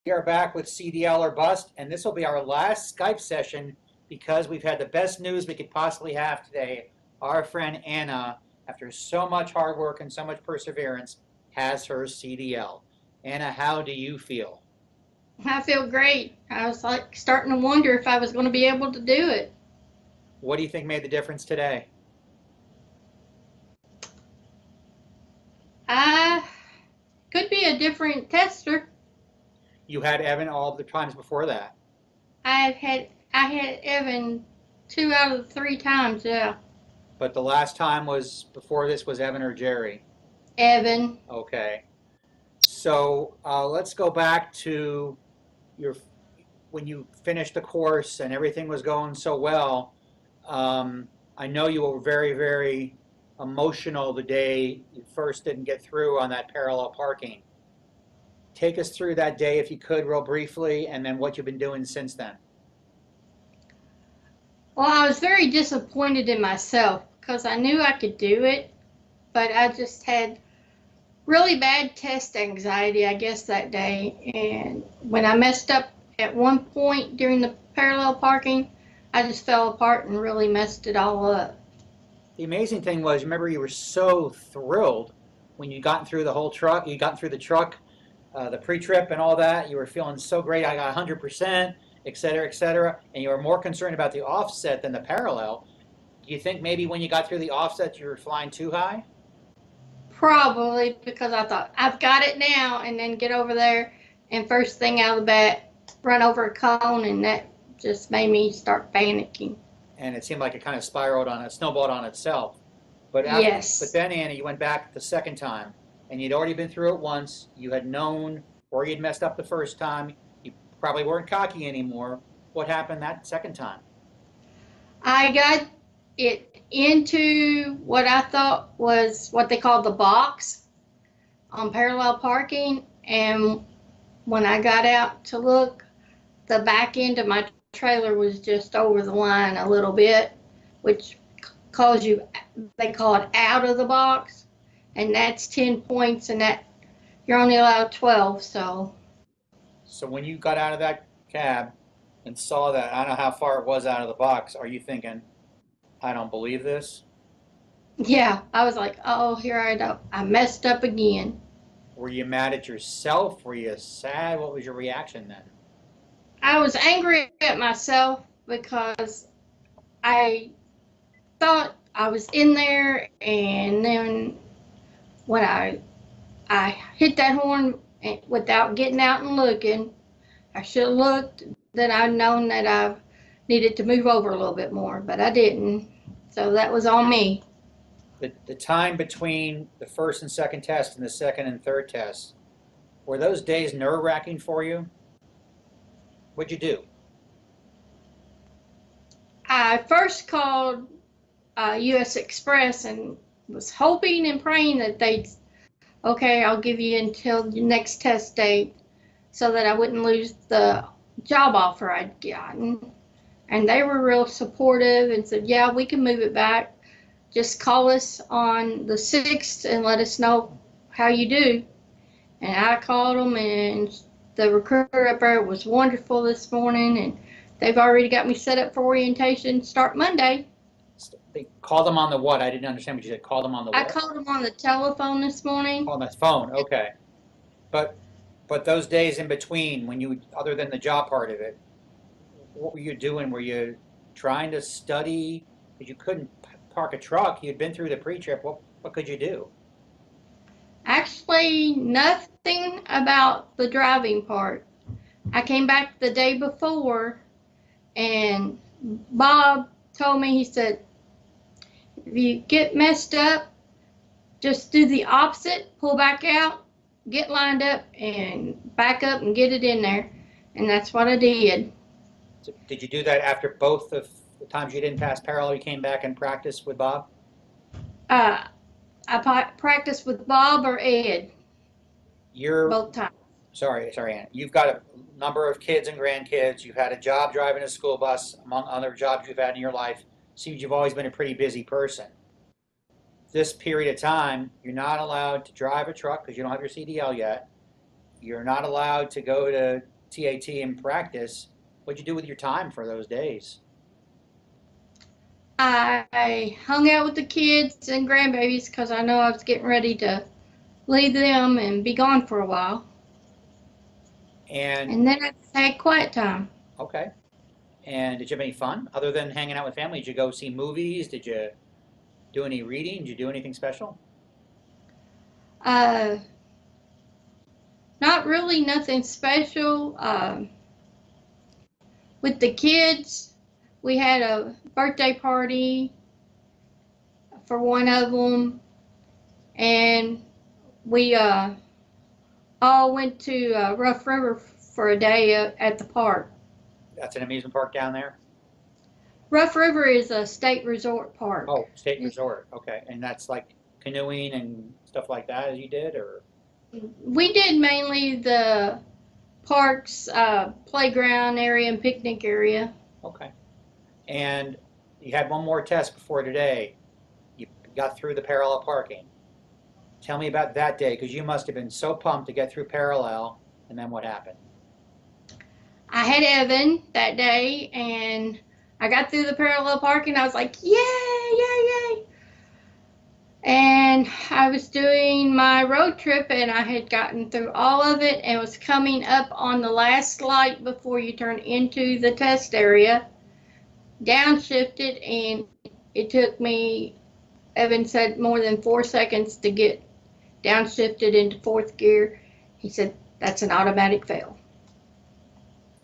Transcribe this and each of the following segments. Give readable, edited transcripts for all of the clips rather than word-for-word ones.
We are back with CDL or Bust, and this will be our last Skype session because we've had the best news we could possibly have today. Our friend Anna, after so much hard work and so much perseverance, has her CDL. Anna, how do you feel? I feel great. I was like starting to wonder if I was going to be able to do it. What do you think made the difference today? I could be a different tester. You had Evan all the times before that. I had Evan 2 out of the 3 times. Yeah, But the last time was before this was Evan or Jerry. Evan. Okay. So let's go back to your when you finished the course and everything was going so well. I know you were very, very emotional the day you first didn't get through on that parallel parking. Take us through that day if you could, real briefly, and then what you've been doing since then. Well, I was very disappointed in myself because I knew I could do it, but I just had really bad test anxiety, I guess, that day. And when I messed up at one point during the parallel parking, I just fell apart and really messed it all up. The amazing thing was, remember, you were so thrilled when you got through the whole truck. You got through the truck, the pre-trip and all that. You were feeling so great. I got 100%, et cetera, et cetera. And you were more concerned about the offset than the parallel. Do you think maybe when you got through the offset, you were flying too high? Probably because I thought, I've got it now, and then get over there, and first thing out of the bat, run over a cone, and that just made me start panicking. And it seemed like it kind of spiraled on it, snowballed on itself. But Yes, then Anna, you went back the second time, and you'd already been through it once. You had known where you'd messed up the first time. You probably weren't cocky anymore. What happened that second time? I got it into what I thought was what they call the box on parallel parking, and when I got out to look, the back end of my trailer was just over the line a little bit, which calls you, they call it out of the box, and that's 10 points, and that you're only allowed 12. So So when you got out of that cab and saw that, I don't know how far it was out of the box. Are you thinking, I don't believe this? yeah, I was like, oh, here I go, I messed up again. Were you mad at yourself? Were you sad? What was your reaction then? I was angry at myself because I thought I was in there, and then when I hit that horn without getting out and looking, I should have looked. Then I'd known that I needed to move over a little bit more, but I didn't. So that was on me. The time between the first and second test and the second and third test, were those days nerve-wracking for you? What'd you do? I first called U.S. Express and was hoping and praying that they'd, okay, I'll give you until the next test date so that I wouldn't lose the job offer I'd gotten. And they were real supportive and said, yeah, we can move it back. Just call us on the 6th and let us know how you do. And I called them, and the recruiter up there was wonderful this morning, and they've already got me set up for orientation start Monday. They called them on the what? I didn't understand what you said. Call them on the I what? called them on the telephone this morning. On the phone. Okay. But but those days in between, when you other than the job part of it, what were you doing? Were you trying to study? Because you couldn't park a truck. You'd been through the pre-trip. What could you do? Actually, nothing about the driving part. I came back the day before, and Bob told me, he said, if you get messed up, just do the opposite, pull back out, get lined up, and back up and get it in there. And that's what I did. So did you do that after both of the times you didn't pass parallel? You came back and practiced with Bob. Uh, I practiced with Bob or Ed You're both times. sorry, Ann. You've got a number of kids and grandkids. You've had a job driving a school bus, among other jobs you've had in your life. Seems you've always been a pretty busy person. This period of time, you're not allowed to drive a truck because you don't have your CDL yet. You're not allowed to go to TAT in practice. What'd you do with your time for those days? I hung out with the kids and grandbabies because I know I was getting ready to leave them and be gone for a while. And And then I had quiet time. okay. And did you have any fun other than hanging out with family? Did you go see movies? Did you do any reading? Did you do anything special? Uh, Not really nothing special. With the kids, we had a birthday party for one of them, and we all went to Rough River for a day at the park. That's an amusement park down there? Rough River is a state resort park. Oh, state resort. Okay. And that's like canoeing and stuff like that as you did, or? We did mainly the park's playground area and picnic area. Okay. And you had one more test before today. You got through the parallel parking. Tell me about that day because you must have been so pumped to get through parallel. And then what happened? I had Evan that day, and I got through the parallel parking. I was like, yay, yay, yay. And I was doing my road trip, and I had gotten through all of it and was coming up on the last light before you turn into the test area, downshifted, and it took me, Evan said, more than 4 seconds to get downshifted into fourth gear. He said, that's an automatic fail.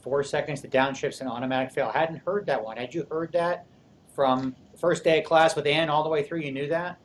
4 seconds to downshifts and automatic fail. I hadn't heard that one. Had you heard that from the first day of class with Ann all the way through? You knew that?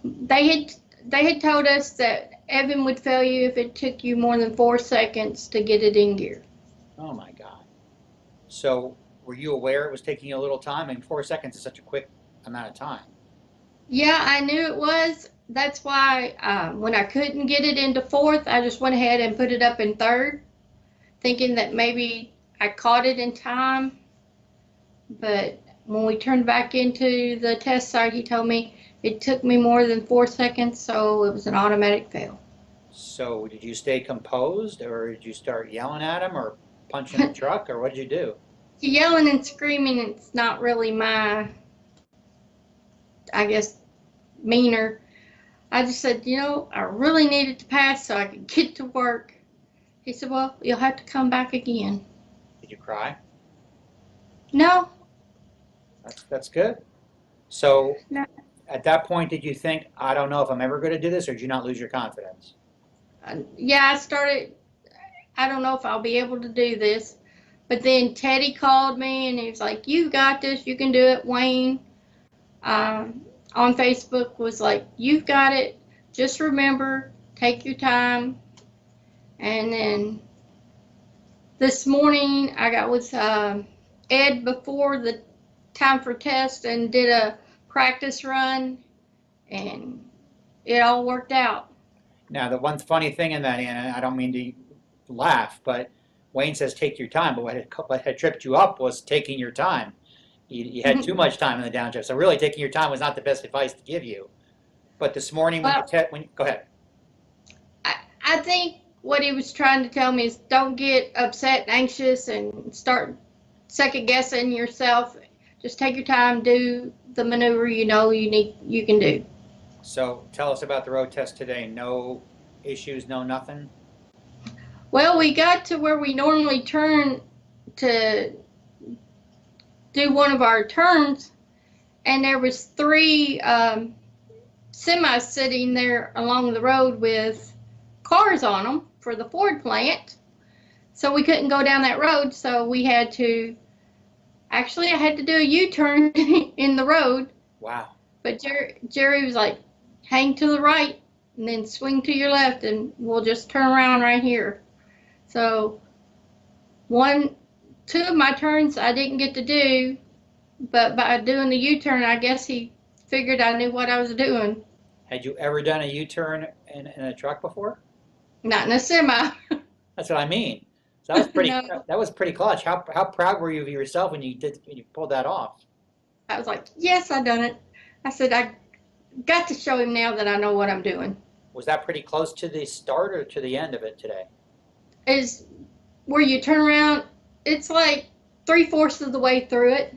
They had told us that Evan would fail you if it took you more than 4 seconds to get it in gear. Oh my God. So were you aware it was taking you a little time? And 4 seconds is such a quick amount of time. Yeah, I knew it was. That's why when I couldn't get it into fourth, I just went ahead and put it up in third, thinking that maybe I caught it in time. But when we turned back into the test site, he told me it took me more than 4 seconds, so it was an automatic fail. So did you stay composed or did you start yelling at him or punching the truck or what did you do? Yelling and screaming, it's not really my, I guess, meaner. I just said, I really needed to pass so I could get to work. He said, well, you'll have to come back again. Did you cry? No, That's good. So no. at that point, did you think, I don't know if I'm ever going to do this, or did you not lose your confidence? Yeah, I started, I don't know if I'll be able to do this. But then Teddy called me and he was like, you got this, you can do it. Wayne on Facebook was like, you've got it. Just remember, take your time. And then this morning I got with Ed before the time for test and did a practice run, and it all worked out. Now, the one funny thing in that, and I don't mean to laugh, but Wayne says take your time, but what had tripped you up was taking your time. You had too much time in the downshift, so really taking your time was not the best advice to give you. But this morning when Well, go ahead. I think what he was trying to tell me is don't get upset and anxious and start second guessing yourself. Just take your time, do the maneuver you can do. So tell us about the road test today. No issues, no nothing? Well, we got to where we normally turn to do one of our turns, and there was three semis sitting there along the road with cars on them for the Ford plant. So we couldn't go down that road, so we had to, actually I had to do a U-turn in the road. Wow. But Jerry was like, hang to the right and then swing to your left and we'll just turn around right here. So two of my turns I didn't get to do, but by doing the U-turn, I guess he figured I knew what I was doing. Had you ever done a U-turn in a truck before? Not in a semi. That's what I mean. So that was pretty. No, That was pretty clutch. How proud were you of yourself when you pulled that off? I was like, yes, I done it. I said, I got to show him now that I know what I'm doing. Was that pretty close to the start or to the end of it today? Is where you turn around, it's like 3/4 of the way through it.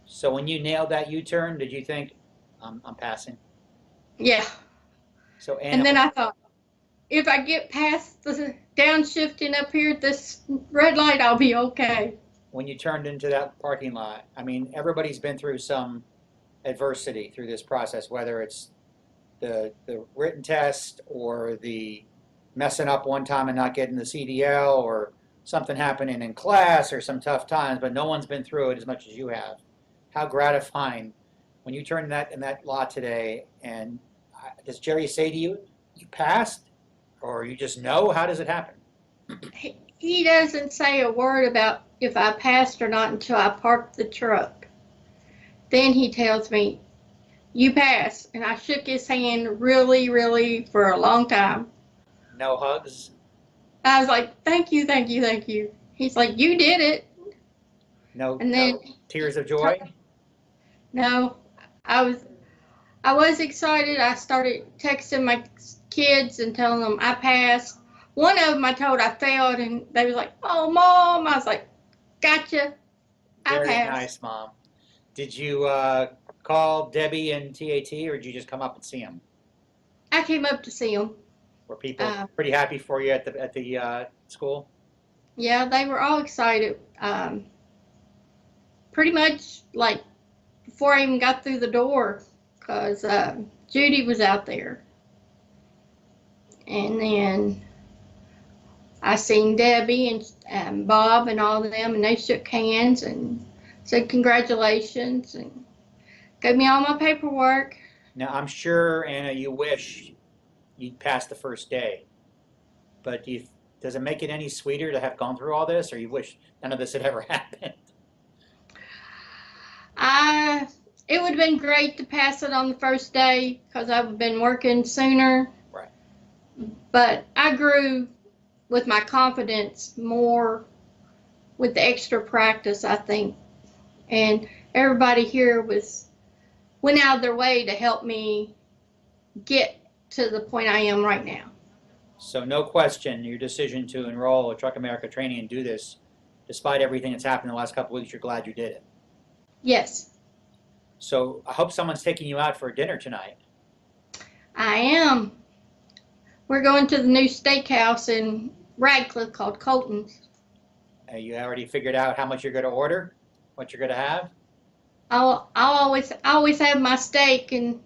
So when you nailed that U-turn, did you think, I'm passing? Yeah. So Anna, And then I thought, if I get past the downshifting up here at this red light, I'll be okay. when you turned into that parking lot, I mean, everybody's been through some adversity through this process, whether it's the written test or the messing up one time and not getting the CDL or something happening in class or some tough times, but no one's been through it as much as you have. How gratifying when you turn that in that lot today, and does Jerry say to you, you passed, or you just know? How does it happen? He doesn't say a word about if I passed or not until I parked the truck. Then he tells me, you passed. And I shook his hand really, really for a long time. No hugs, I was like, thank you, thank you, thank you. He's like, you did it. And then, no tears of joy. no, I was I was excited. I started texting my kids and telling them I passed. One of them I told I failed, and they was like, "Oh, Mom." I was like, "Gotcha, I Very passed." nice, Mom. Did you call Debbie and TAT, or did you just come up and see them? I came up to see them. Were people Uh, pretty happy for you at the school? yeah, they were all excited. Pretty much like before I even got through the door, because Judy was out there, and then I seen Debbie and Bob and all of them, and they shook hands and said congratulations and gave me all my paperwork. Now, I'm sure, Anna, you wish you'd passed the first day, but does it make it any sweeter to have gone through all this, or you wish none of this had ever happened? I It would have been great to pass it on the first day because I've been working sooner, Right. but I grew with my confidence more with the extra practice, I think. And everybody here went out of their way to help me get to the point I am right now. So, no question, your decision to enroll at Truck America Training and do this, despite everything that's happened in the last couple of weeks, you're glad you did it. Yes, So, I hope someone's taking you out for dinner tonight. I am. We're going to the new steakhouse in Radcliffe called Colton's. You already figured out how much you're going to order, what you're going to have? I'll always have my steak, and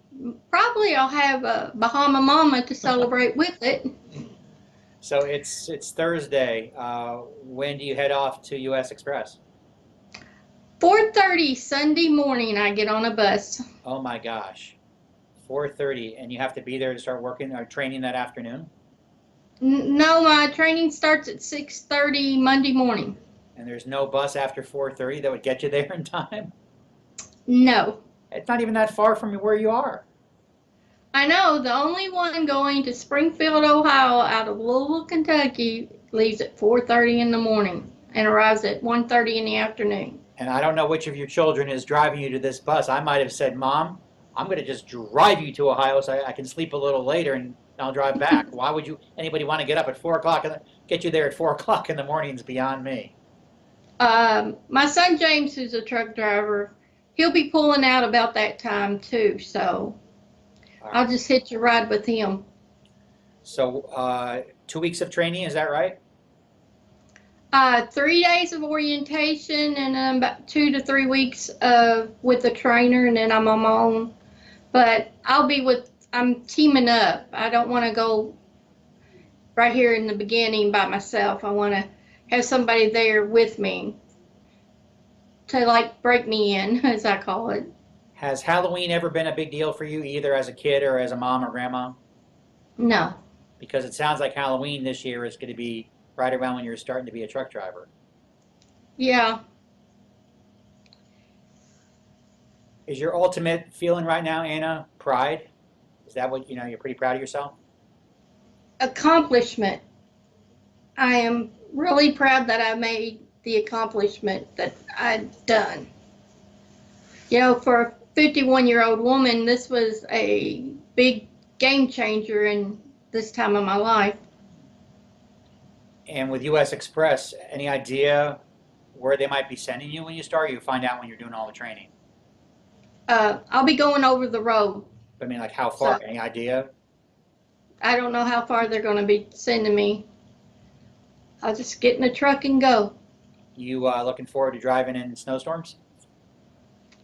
probably I'll have a Bahama Mama to celebrate with it. So it's Thursday. When do you head off to U.S. Express? 4:30 Sunday morning, I get on a bus. Oh my gosh, 4:30, and you have to be there to start working or training that afternoon. No, my training starts at 6:30 Monday morning. And there's no bus after 4:30 that would get you there in time. No, It's not even that far from where you are. I know the only one going to Springfield, Ohio, out of Louisville, Kentucky, leaves at 4:30 in the morning and arrives at 1:30 in the afternoon. And I don't know which of your children is driving you to this bus. I might have said, Mom, I'm going to just drive you to Ohio so I can sleep a little later and I'll drive back. Why would anybody want to get up at 4 o'clock and get you there at 4 o'clock in the morning is beyond me. My son James, who's a truck driver, he'll be pulling out about that time too, so All I'll right. just hitch a ride with him. So 2 weeks of training, is that right? 3 days of orientation and then about 2 to 3 weeks with the trainer, and then I'm on my own. But I'm teaming up. I don't want to go right here in the beginning by myself. I want to have somebody there with me to like break me in, as I call it. Has Halloween ever been a big deal for you, either as a kid or as a mom or grandma? No. Because it sounds like Halloween this year is going to be right around when you're starting to be a truck driver. Yeah. Is your ultimate feeling right now, Anna, pride? Is that what, you're pretty proud of yourself? Accomplishment. I am really proud that I made the accomplishment that I've done. For a 51-year-old woman, this was a big game changer in this time of my life. And with U.S. Express, any idea where they might be sending you when you start? You find out when you're doing all the training. I'll be going over the road, I mean, like how so far? Any idea? I don't know how far they're going to be sending me. I'll just get in the truck and go. You looking forward to driving in snowstorms?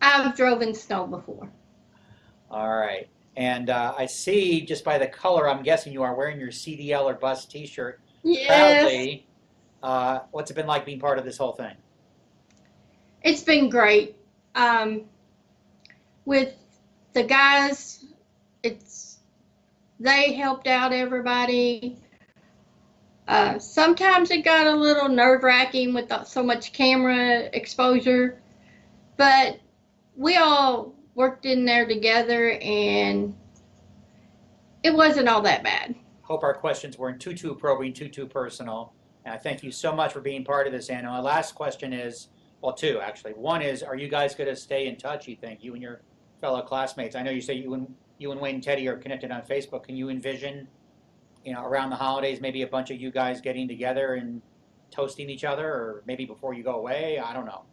I've driven snow before. All right. And I see just by the color, I'm guessing you are wearing your CDL or bus T-shirt Yes, proudly. What's it been like being part of this whole thing? it's been great. Um, with the guys, it's they helped out everybody. Sometimes it got a little nerve wracking with so much camera exposure, but we all worked in there together and it wasn't all that bad. Hope our questions weren't too probing, too personal. And I thank you so much for being part of this, Anna. My last question is, well, two actually. One is, are you guys going to stay in touch? You think you and your fellow classmates? I know you say you and Wayne and Teddy are connected on Facebook. Can you envision, around the holidays, maybe a bunch of you guys getting together and toasting each other, or maybe before you go away? I don't know.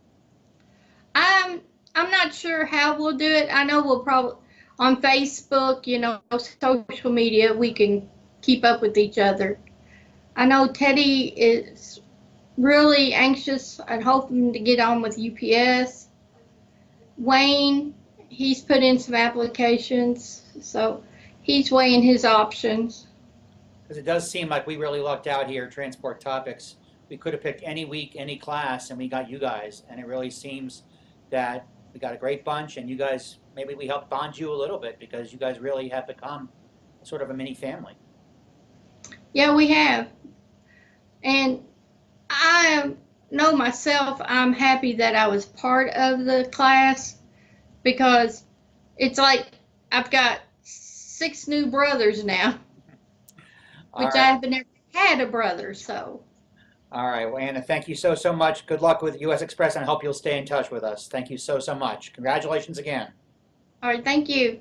I'm I'm not sure how we'll do it. I know we'll probably on Facebook, social media, we can keep up with each other. I know Teddy is really anxious and hoping to get on with UPS. Wayne, he's put in some applications, so he's weighing his options. Because it does seem like we really lucked out here, Transport Topics. We could have picked any week, any class, and we got you guys. And it really seems that we got a great bunch, and you guys, maybe we helped bond you a little bit because you guys really have become sort of a mini family. Yeah, we have. And I know myself, I'm happy that I was part of the class because it's like I've got 6 new brothers now, All which I right. haven't ever had a brother. So, All right. Well, Anna, thank you so much. Good luck with US Express, and I hope you'll stay in touch with us. Thank you so much. Congratulations again. all right, thank you.